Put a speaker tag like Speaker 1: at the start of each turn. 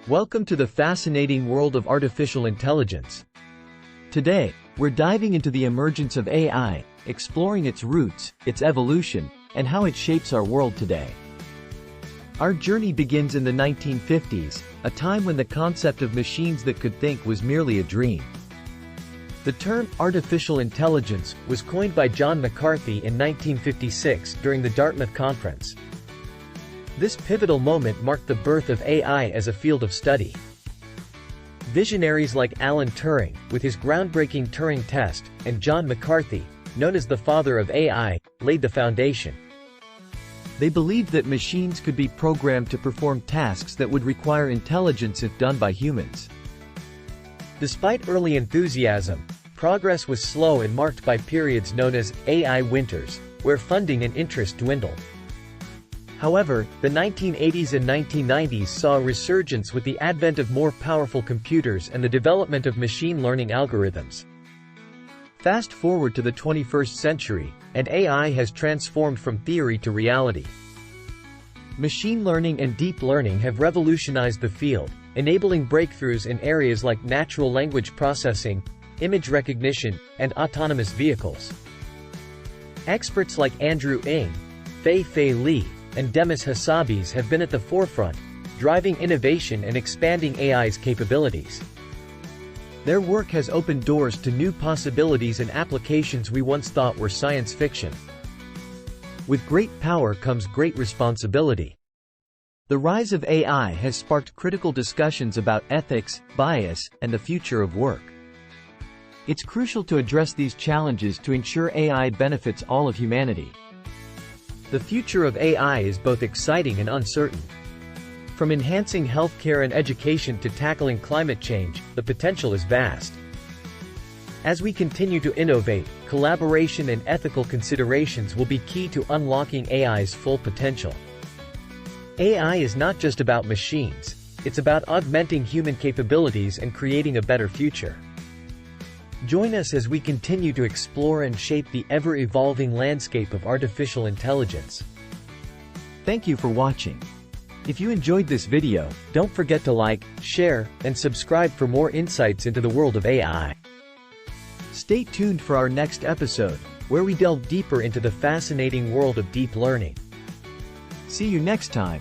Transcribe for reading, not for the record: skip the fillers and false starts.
Speaker 1: Welcome to the fascinating world of artificial intelligence. Today, we're diving into the emergence of AI, exploring its roots, its evolution, and how it shapes our world today. Our journey begins in the 1950s, a time when the concept of machines that could think was merely a dream. The term artificial intelligence was coined by John McCarthy in 1956 during the Dartmouth Conference. This pivotal moment marked the birth of AI as a field of study. Visionaries like Alan Turing, with his groundbreaking Turing test, and John McCarthy, known as the father of AI, laid the foundation. They believed that machines could be programmed to perform tasks that would require intelligence if done by humans. Despite early enthusiasm, progress was slow and marked by periods known as AI winters, where funding and interest dwindled. However, the 1980s and 1990s saw a resurgence with the advent of more powerful computers and the development of machine learning algorithms. Fast forward to the 21st century, and AI has transformed from theory to reality. Machine learning and deep learning have revolutionized the field, enabling breakthroughs in areas like natural language processing, image recognition, and autonomous vehicles. Experts like Andrew Ng, Fei-Fei Li, and Demis Hassabis have been at the forefront, driving innovation and expanding AI's capabilities. Their work has opened doors to new possibilities and applications we once thought were science fiction. With great power comes great responsibility. The rise of AI has sparked critical discussions about ethics, bias, and the future of work. It's crucial to address these challenges to ensure AI benefits all of humanity. The future of AI is both exciting and uncertain. From enhancing healthcare and education to tackling climate change, the potential is vast. As we continue to innovate, collaboration and ethical considerations will be key to unlocking AI's full potential. AI is not just about machines, it's about augmenting human capabilities and creating a better future. Join us as we continue to explore and shape the ever-evolving landscape of artificial intelligence. Thank you for watching. If you enjoyed this video, don't forget to like, share, and subscribe for more insights into the world of AI. Stay tuned for our next episode, where we delve deeper into the fascinating world of deep learning. See you next time.